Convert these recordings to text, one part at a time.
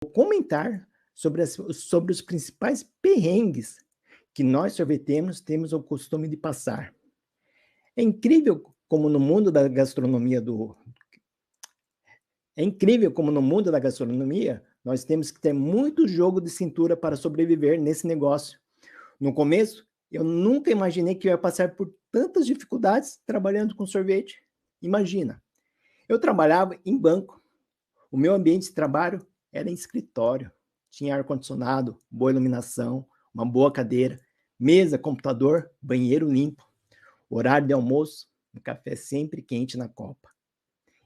Comentar sobre os principais perrengues que nós sorveteiros temos o costume de passar. É incrível como no mundo da gastronomia do é incrível como no mundo da gastronomia, nós temos que ter muito jogo de cintura para sobreviver nesse negócio. No começo, eu nunca imaginei que eu ia passar por tantas dificuldades trabalhando com sorvete. Imagina, eu trabalhava em banco. O meu ambiente de trabalho era em escritório. Tinha ar-condicionado, boa iluminação, uma boa cadeira, mesa, computador, banheiro limpo, horário de almoço, um café sempre quente na copa.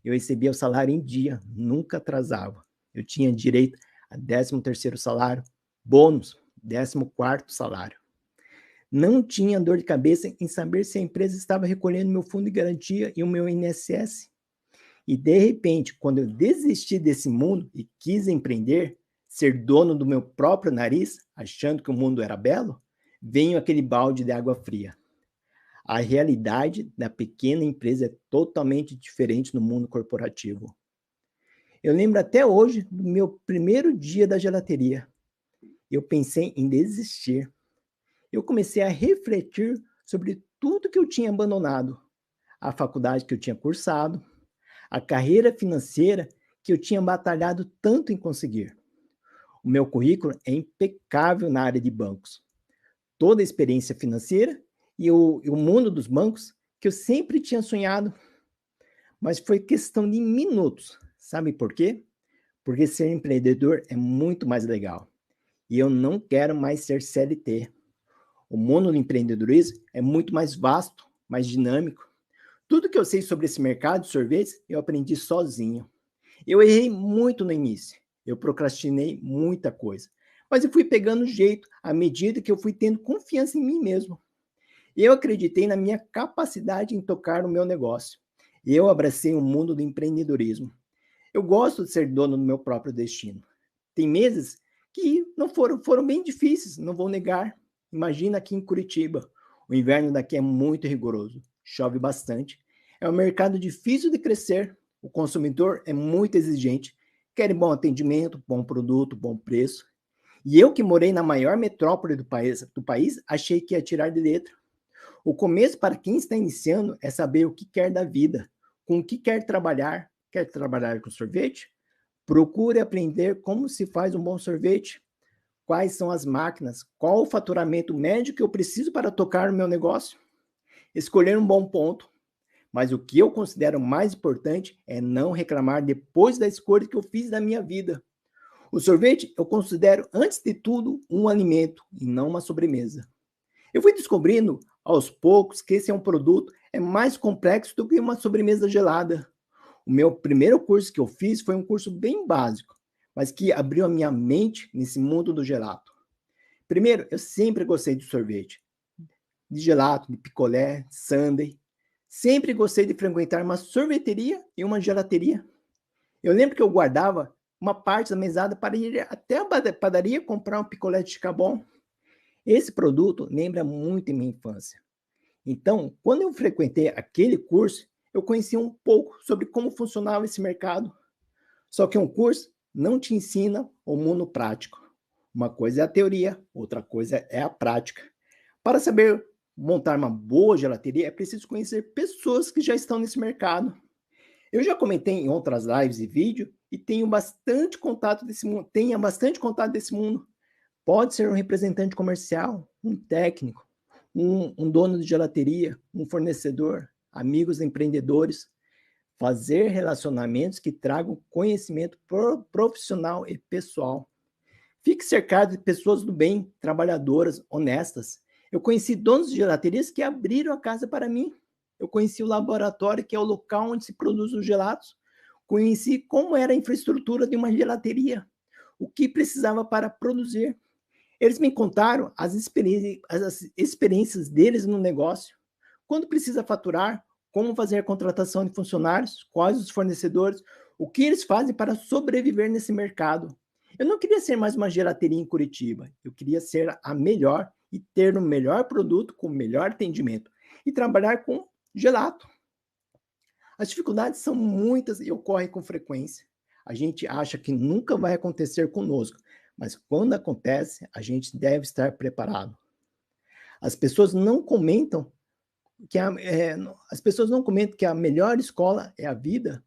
Eu recebia o salário em dia, nunca atrasava. Eu tinha direito a 13º salário, bônus, 14º salário. Não tinha dor de cabeça em saber se a empresa estava recolhendo meu fundo de garantia e o meu INSS. E de repente, quando eu desisti desse mundo e quis empreender, ser dono do meu próprio nariz, achando que o mundo era belo, veio aquele balde de água fria. A realidade da pequena empresa é totalmente diferente no mundo corporativo. Eu lembro até hoje do meu primeiro dia da gelateria. Eu pensei em desistir. Eu comecei a refletir sobre tudo que eu tinha abandonado, a faculdade que eu tinha cursado, a carreira financeira que eu tinha batalhado tanto em conseguir. O meu currículo é impecável na área de bancos. Toda a experiência financeira e o mundo dos bancos que eu sempre tinha sonhado, mas foi questão de minutos. Sabe por quê? Porque ser empreendedor é muito mais legal. E eu não quero mais ser CLT. O mundo do empreendedorismo é muito mais vasto, mais dinâmico. Tudo que eu sei sobre esse mercado de sorvetes, eu aprendi sozinho. Eu errei muito no início, eu procrastinei muita coisa, mas eu fui pegando jeito à medida que eu fui tendo confiança em mim mesmo. Eu acreditei na minha capacidade em tocar o meu negócio. Eu abracei o mundo do empreendedorismo. Eu gosto de ser dono do meu próprio destino. Tem meses que não foram bem difíceis, não vou negar. Imagina aqui em Curitiba. O inverno daqui é muito rigoroso, chove bastante. É um mercado difícil de crescer. O consumidor é muito exigente, quer bom atendimento, bom produto, bom preço. E eu que morei na maior metrópole do país achei que ia tirar de letra. O começo para quem está iniciando é saber o que quer da vida, com o que quer trabalhar. Quer trabalhar com sorvete? Procure aprender como se faz um bom sorvete, quais são as máquinas, qual o faturamento médio que eu preciso para tocar o meu negócio. Escolher um bom ponto, mas o que eu considero mais importante é não reclamar depois da escolha que eu fiz da minha vida. O sorvete eu considero, antes de tudo, um alimento e não uma sobremesa. Eu fui descobrindo aos poucos que esse é um produto mais complexo do que uma sobremesa gelada. O meu primeiro curso que eu fiz foi um curso bem básico, mas que abriu a minha mente nesse mundo do gelato. Primeiro, eu sempre gostei de sorvete, de gelato, de picolé, sundae. Sempre gostei de frequentar uma sorveteria e uma gelateria. Eu lembro que eu guardava uma parte da mesada para ir até a padaria comprar um picolé de chicabon. Esse produto lembra muito minha infância. Então, quando eu frequentei aquele curso, eu conheci um pouco sobre como funcionava esse mercado. Só que um curso não te ensina o mundo prático. Uma coisa é a teoria, outra coisa é a prática. Para saber montar uma boa gelateria, é preciso conhecer pessoas que já estão nesse mercado. Eu já comentei em outras lives e vídeo e tenha bastante contato desse mundo. Pode ser um representante comercial, um técnico, um dono de gelateria, um fornecedor, amigos empreendedores. Fazer relacionamentos que tragam conhecimento profissional e pessoal. Fique cercado de pessoas do bem, trabalhadoras, honestas. Eu conheci donos de gelaterias que abriram a casa para mim. Eu conheci o laboratório, que é o local onde se produz os gelatos. Conheci como era a infraestrutura de uma gelateria, o que precisava para produzir. Eles me contaram as experiências deles no negócio. Quando precisa faturar, como fazer a contratação de funcionários, quais os fornecedores, o que eles fazem para sobreviver nesse mercado. Eu não queria ser mais uma gelateria em Curitiba, eu queria ser a melhor e ter o melhor produto com o melhor atendimento e trabalhar com gelato. As dificuldades são muitas e ocorrem com frequência. a gente acha que nunca vai acontecer conosco, mas quando acontece, a gente deve estar preparado. As pessoas não comentam as pessoas não comentam que a melhor escola é a vida.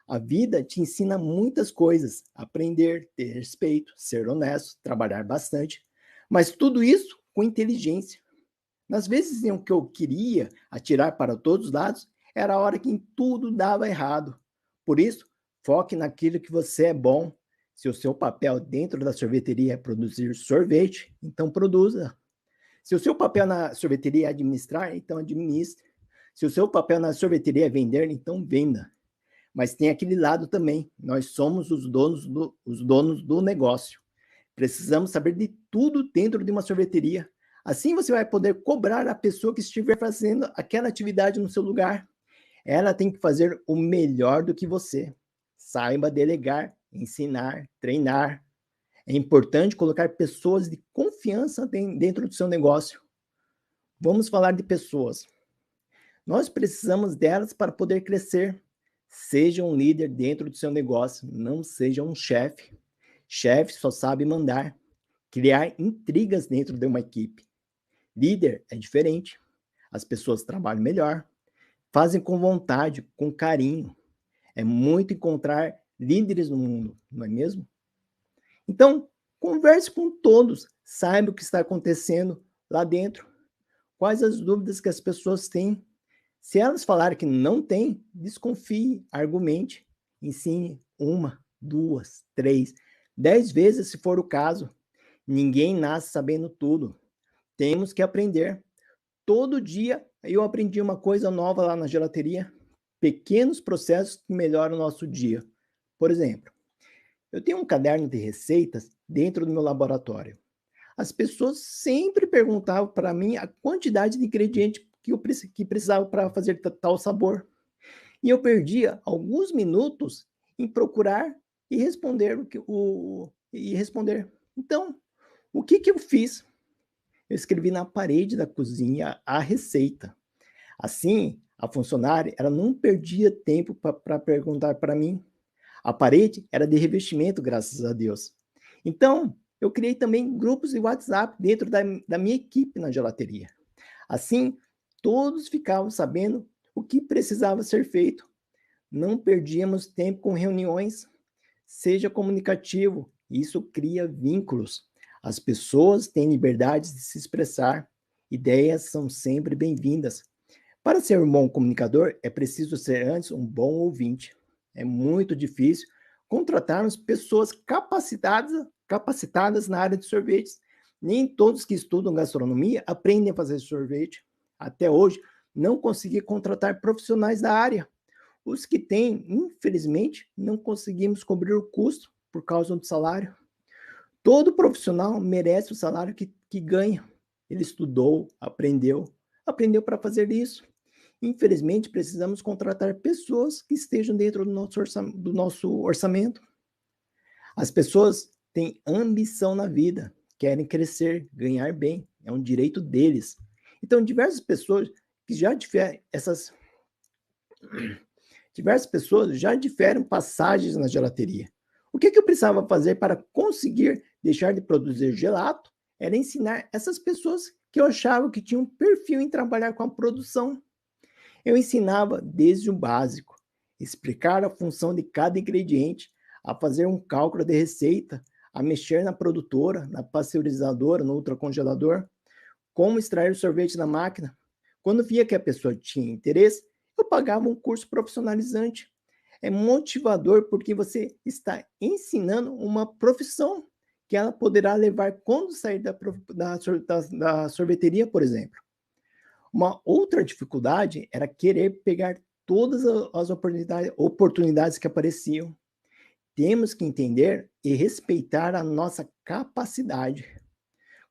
A vida te ensina muitas coisas: aprender, ter respeito, ser honesto, trabalhar bastante, mas tudo isso com inteligência. Nas vezes em que eu queria atirar para todos os lados, era a hora que em tudo dava errado. Por isso, foque naquilo que você é bom. Se o seu papel dentro da sorveteria é produzir sorvete, então produza. Se o seu papel na sorveteria é administrar, então administre. Se o seu papel na sorveteria é vender, então venda. Mas tem aquele lado também, nós somos os donos do negócio. Precisamos saber de tudo dentro de uma sorveteria. Assim você vai poder cobrar a pessoa que estiver fazendo aquela atividade no seu lugar. Ela tem que fazer o melhor do que você. Saiba delegar, ensinar, treinar. É importante colocar pessoas de confiança dentro do seu negócio. Vamos falar de pessoas. Nós precisamos delas para poder crescer. Seja um líder dentro do seu negócio, não seja um chefe. Chefe só sabe mandar, criar intrigas dentro de uma equipe. Líder é diferente. As pessoas trabalham melhor, fazem com vontade, com carinho. É muito encontrar líderes no mundo, não é mesmo? Então, converse com todos, saiba o que está acontecendo lá dentro. Quais as dúvidas que as pessoas têm? Se elas falarem que não tem, desconfie, argumente, ensine 1, 2, 3, 10 vezes se for o caso. Ninguém nasce sabendo tudo. Temos que aprender. Todo dia eu aprendi uma coisa nova lá na gelateria. Pequenos processos que melhoram o nosso dia. Por exemplo, eu tenho um caderno de receitas dentro do meu laboratório. As pessoas sempre perguntavam para mim a quantidade de ingrediente que precisava para fazer tal sabor. E eu perdia alguns minutos em procurar e responder Então, o que eu fiz? Eu escrevi na parede da cozinha a receita. Assim, a funcionária ela não perdia tempo para perguntar para mim. A parede era de revestimento, graças a Deus. Então, eu criei também grupos de WhatsApp dentro da minha equipe na gelateria. Assim, todos ficavam sabendo o que precisava ser feito. Não perdíamos tempo com reuniões. Seja comunicativo, isso cria vínculos. As pessoas têm liberdade de se expressar. Ideias são sempre bem-vindas. Para ser um bom comunicador, é preciso ser antes um bom ouvinte. É muito difícil contratarmos pessoas capacitadas na área de sorvetes. Nem todos que estudam gastronomia aprendem a fazer sorvete. Até hoje, não consegui contratar profissionais da área. Os que têm, infelizmente, não conseguimos cobrir o custo por causa do salário. Todo profissional merece o salário que ganha. Ele estudou, aprendeu para fazer isso. Infelizmente, precisamos contratar pessoas que estejam dentro do nosso orçamento. As pessoas têm ambição na vida, querem crescer, ganhar bem, é um direito deles. Então, diversas pessoas já diferem passagens na gelateria. O que eu precisava fazer para conseguir deixar de produzir gelato era ensinar essas pessoas que eu achava que tinham perfil em trabalhar com a produção. Eu ensinava desde o básico, explicar a função de cada ingrediente, a fazer um cálculo de receita, a mexer na produtora, na pasteurizadora, no ultracongelador, como extrair o sorvete da máquina. Quando via que a pessoa tinha interesse, eu pagava um curso profissionalizante. É motivador porque você está ensinando uma profissão que ela poderá levar quando sair da sorveteria, por exemplo. Uma outra dificuldade era querer pegar todas as oportunidades que apareciam. Temos que entender e respeitar a nossa capacidade.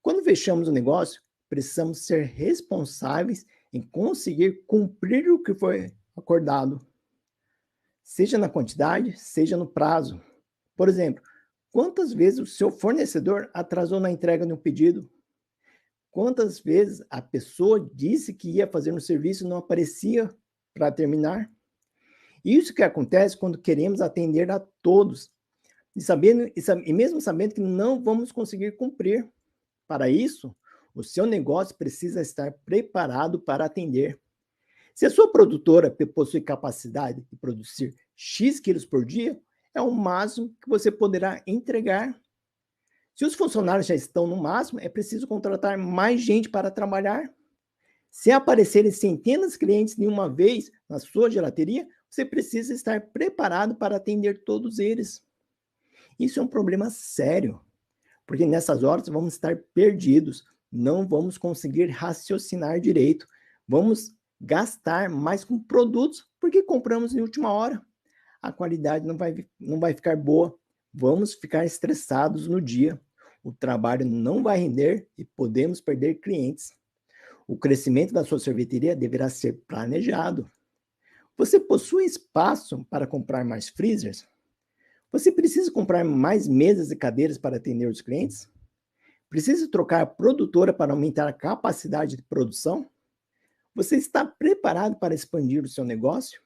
Quando fechamos o negócio, precisamos ser responsáveis em conseguir cumprir o que foi acordado, seja na quantidade, seja no prazo. Por exemplo, quantas vezes o seu fornecedor atrasou na entrega de um pedido? Quantas vezes a pessoa disse que ia fazer um serviço e não aparecia para terminar? Isso que acontece quando queremos atender a todos, e mesmo sabendo que não vamos conseguir cumprir. Para isso, o seu negócio precisa estar preparado para atender. Se a sua produtora possui capacidade de produzir X quilos por dia, é o máximo que você poderá entregar. Se os funcionários já estão no máximo, é preciso contratar mais gente para trabalhar. Se aparecerem centenas de clientes de uma vez na sua gelateria, você precisa estar preparado para atender todos eles. Isso é um problema sério, porque nessas horas vamos estar perdidos, não vamos conseguir raciocinar direito, vamos gastar mais com produtos porque compramos em última hora. A qualidade não vai ficar boa, vamos ficar estressados no dia, o trabalho não vai render e podemos perder clientes. O crescimento da sua sorveteria deverá ser planejado. Você possui espaço para comprar mais freezers? Você precisa comprar mais mesas e cadeiras para atender os clientes? Precisa trocar a produtora para aumentar a capacidade de produção? Você está preparado para expandir o seu negócio?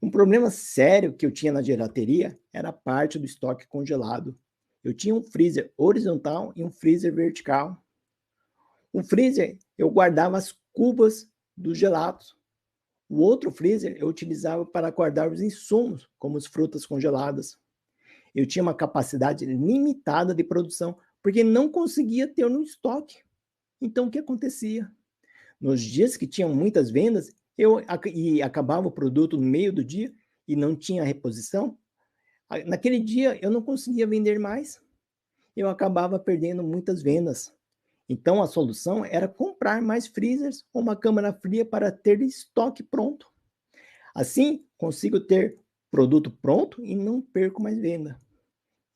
Um problema sério que eu tinha na gelateria era a parte do estoque congelado. Eu tinha um freezer horizontal e um freezer vertical. Um freezer eu guardava as cubas dos gelados. O outro freezer eu utilizava para guardar os insumos, como as frutas congeladas. Eu tinha uma capacidade limitada de produção, porque não conseguia ter no estoque. Então, o que acontecia? Nos dias que tinham muitas vendas, e acabava o produto no meio do dia e não tinha reposição, naquele dia eu não conseguia vender mais. Eu acabava perdendo muitas vendas. Então, a solução era comprar mais freezers ou uma câmara fria para ter estoque pronto. Assim, consigo ter produto pronto e não perco mais venda.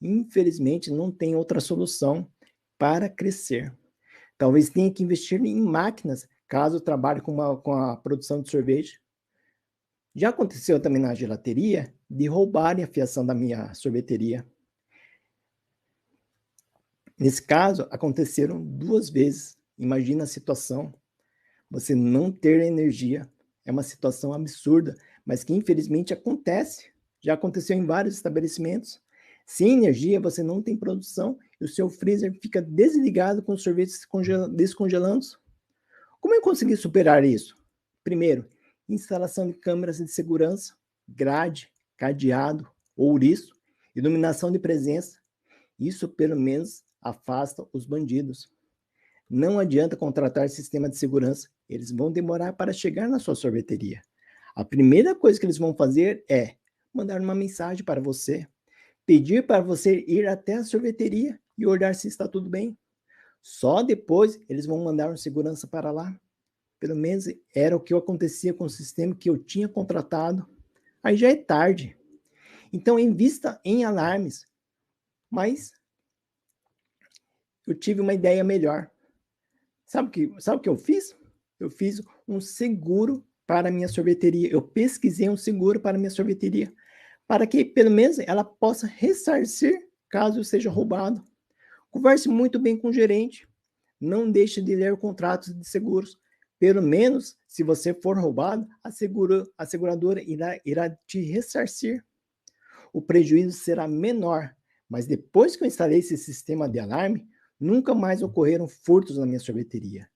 Infelizmente, não tem outra solução para crescer. Talvez tenha que investir em máquinas, caso trabalhe com a produção de sorvete. Já aconteceu também na gelateria de roubarem a fiação da minha sorveteria. Nesse caso, aconteceram 2 vezes. Imagina a situação. Você não ter energia. É uma situação absurda, mas que infelizmente acontece. Já aconteceu em vários estabelecimentos. Sem energia, você não tem produção e o seu freezer fica desligado com os sorvetes descongelando. Como eu consegui superar isso? Primeiro, instalação de câmeras de segurança, grade, cadeado, ouriço, iluminação de presença. Isso pelo menos afasta os bandidos. Não adianta contratar sistema de segurança, eles vão demorar para chegar na sua sorveteria. A primeira coisa que eles vão fazer é mandar uma mensagem para você, pedir para você ir até a sorveteria e olhar se está tudo bem. Só depois eles vão mandar um segurança para lá. Pelo menos era o que acontecia com o sistema que eu tinha contratado. Aí já é tarde. Então, invista em alarmes. Mas eu tive uma ideia melhor. Sabe o que eu fiz? Eu fiz um seguro para a minha sorveteria. Eu pesquisei um seguro para a minha sorveteria, para que pelo menos ela possa ressarcir caso eu seja roubado. Converse muito bem com o gerente. Não deixe de ler contratos de seguros. Pelo menos, se você for roubado, a seguradora irá te ressarcir. O prejuízo será menor, mas depois que eu instalei esse sistema de alarme, nunca mais ocorreram furtos na minha sorveteria.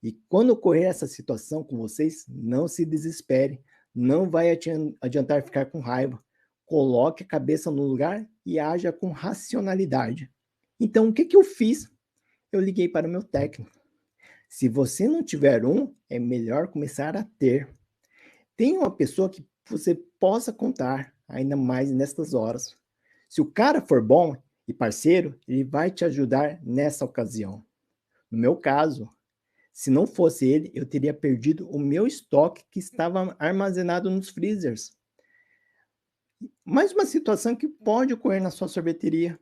E quando ocorrer essa situação com vocês, não se desespere, não vai adiantar ficar com raiva. Coloque a cabeça no lugar e haja com racionalidade. Então, o que eu fiz? Eu liguei para o meu técnico. Se você não tiver um, é melhor começar a ter. Tenha uma pessoa que você possa contar, ainda mais nestas horas. Se o cara for bom e parceiro, ele vai te ajudar nessa ocasião. No meu caso, se não fosse ele, eu teria perdido o meu estoque que estava armazenado nos freezers. Mais uma situação que pode ocorrer na sua sorveteria.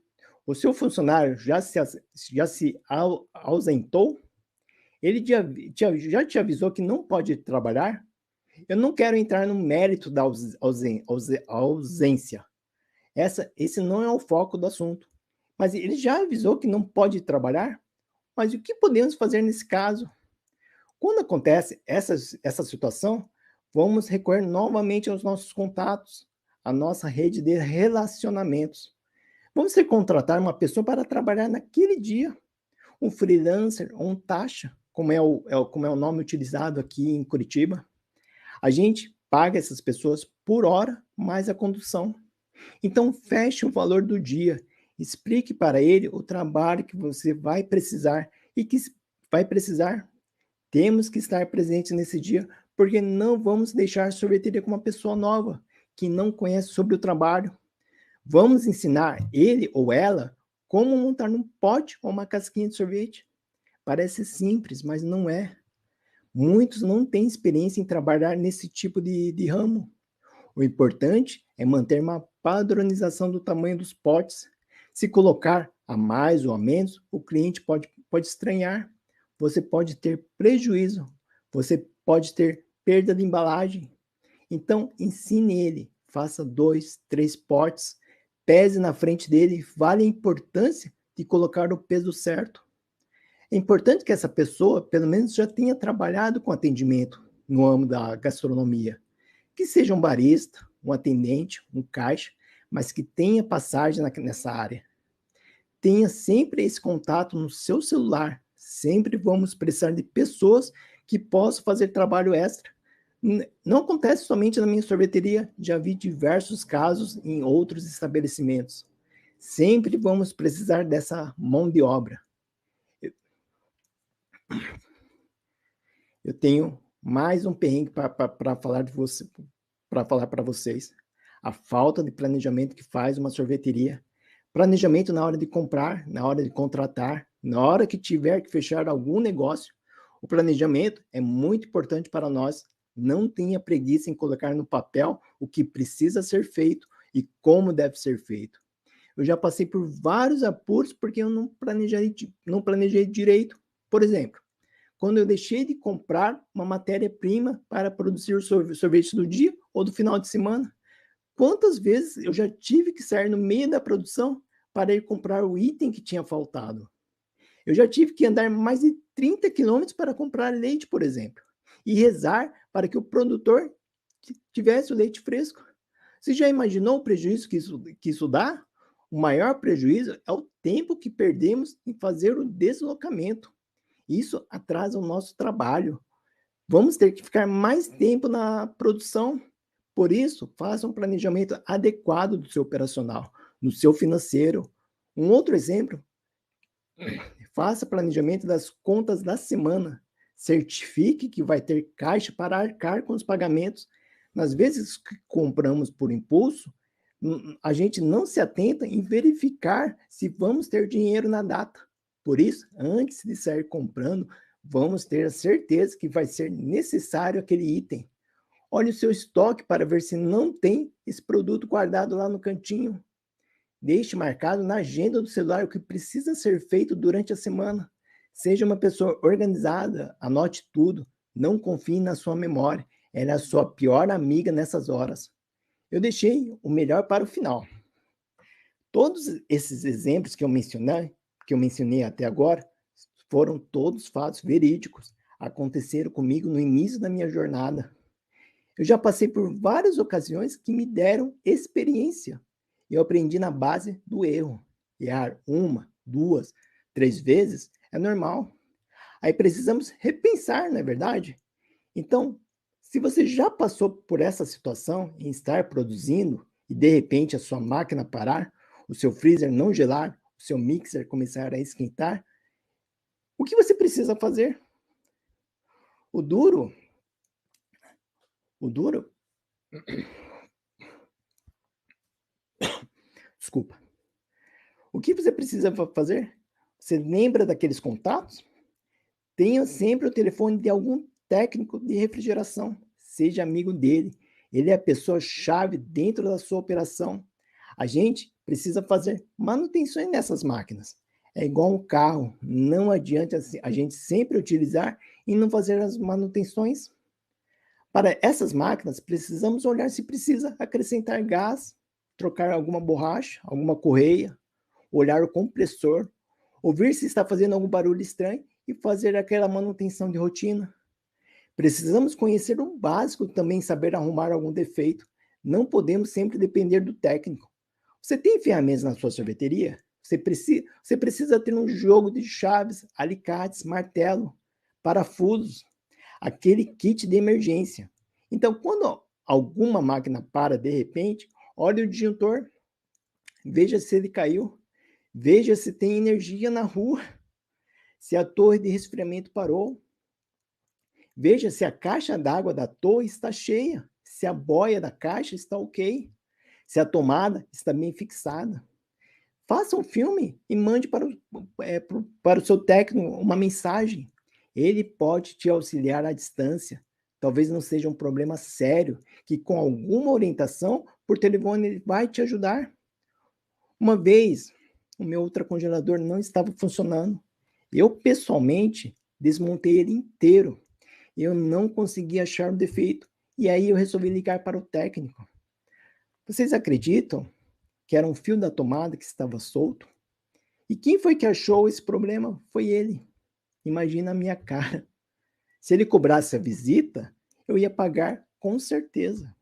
O seu funcionário já se ausentou? Ele já te avisou que não pode trabalhar? Eu não quero entrar no mérito da ausência. Esse não é o foco do assunto. Mas ele já avisou que não pode trabalhar? Mas o que podemos fazer nesse caso? Quando acontece essa situação, Vamos recorrer novamente aos nossos contatos, à nossa rede de relacionamentos. Vamos ter que contratar uma pessoa para trabalhar naquele dia, um freelancer ou um taxa, como é o nome utilizado aqui em Curitiba. A gente paga essas pessoas por hora mais a condução. Então, feche o valor do dia, explique para ele o trabalho que você vai precisar e que vai precisar. Temos que estar presentes nesse dia, porque não vamos deixar a sorveteria com uma pessoa nova, que não conhece sobre o trabalho. Vamos ensinar ele ou ela como montar um pote ou uma casquinha de sorvete. Parece simples, mas não é. Muitos não têm experiência em trabalhar nesse tipo de ramo. O importante é manter uma padronização do tamanho dos potes. Se colocar a mais ou a menos, o cliente pode estranhar. Você pode ter prejuízo. Você pode ter perda de embalagem. Então, ensine ele. Faça 2, 3 potes. Pese na frente dele. Vale a importância de colocar o peso certo. É importante que essa pessoa, pelo menos, já tenha trabalhado com atendimento no âmbito da gastronomia. Que seja um barista, um atendente, um caixa, mas que tenha passagem nessa área. Tenha sempre esse contato no seu celular. Sempre vamos precisar de pessoas que possam fazer trabalho extra. Não acontece somente na minha sorveteria, já vi diversos casos em outros estabelecimentos. Sempre vamos precisar dessa mão de obra. Eu tenho mais um perrengue para falar de você, para falar para vocês. A falta de planejamento que faz uma sorveteria. Planejamento na hora de comprar, na hora de contratar, na hora que tiver que fechar algum negócio. O planejamento é muito importante para nós. Não tenha preguiça em colocar no papel o que precisa ser feito e como deve ser feito. Eu já passei por vários apuros porque eu não planejei direito. Por exemplo, quando eu deixei de comprar uma matéria-prima para produzir o sorvete do dia ou do final de semana. Quantas vezes eu já tive que sair no meio da produção para ir comprar o item que tinha faltado? Eu já tive que andar mais de 30 quilômetros para comprar leite, por exemplo, e rezar para que o produtor tivesse o leite fresco. Você já imaginou o prejuízo que isso dá? O maior prejuízo é o tempo que perdemos em fazer o deslocamento. Isso atrasa o nosso trabalho. Vamos ter que ficar mais tempo na produção. Por isso, faça um planejamento adequado do seu operacional, no seu financeiro. Um outro exemplo, faça planejamento das contas da semana. Certifique que vai ter caixa para arcar com os pagamentos. Nas vezes que compramos por impulso, a gente não se atenta em verificar se vamos ter dinheiro na data. Por isso, antes de sair comprando, vamos ter a certeza que vai ser necessário aquele item. Olhe o seu estoque para ver se não tem esse produto guardado lá no cantinho. Deixe marcado na agenda do celular o que precisa ser feito durante a semana. Seja uma pessoa organizada, anote tudo. Não confie na sua memória. Ela é a sua pior amiga nessas horas. Eu deixei o melhor para o final. Todos esses exemplos que eu mencionei até agora, foram todos fatos verídicos. Aconteceram comigo no início da minha jornada. Eu já passei por várias ocasiões que me deram experiência. Eu aprendi na base do erro. Errar uma, duas, três vezes é normal. Aí precisamos repensar, não é verdade? Então, se você já passou por essa situação em estar produzindo e de repente a sua máquina parar, o seu freezer não gelar, o seu mixer começar a esquentar, o que você precisa fazer? O duro, o duro, desculpa. O que você precisa fazer? Você lembra daqueles contatos? Tenha sempre o telefone de algum técnico de refrigeração. Seja amigo dele. Ele é a pessoa-chave dentro da sua operação. A gente precisa fazer manutenções nessas máquinas. É igual um carro. Não adianta a gente sempre utilizar e não fazer as manutenções. Para essas máquinas, precisamos olhar se precisa acrescentar gás, trocar alguma borracha, alguma correia, olhar o compressor, ouvir se está fazendo algum barulho estranho e fazer aquela manutenção de rotina. Precisamos conhecer o básico, também saber arrumar algum defeito. Não podemos sempre depender do técnico. Você tem ferramentas na sua sorveteria? Você precisa ter um jogo de chaves, alicates, martelo, parafusos, aquele kit de emergência. Então, quando alguma máquina para de repente, olhe o disjuntor, veja se ele caiu, veja se tem energia na rua, se a torre de resfriamento parou, veja se a caixa d'água da torre está cheia, se a boia da caixa está ok, se a tomada está bem fixada. Faça um filme e mande para o seu técnico uma mensagem. Ele pode te auxiliar à distância. Talvez não seja um problema sério, que com alguma orientação por telefone ele vai te ajudar. Uma vez, o meu ultracongelador não estava funcionando. Eu, pessoalmente, desmontei ele inteiro. Eu não consegui achar o defeito. E aí eu resolvi ligar para o técnico. Vocês acreditam que era um fio da tomada que estava solto? E quem foi que achou esse problema? Foi ele. Imagina a minha cara. Se ele cobrasse a visita, eu ia pagar com certeza.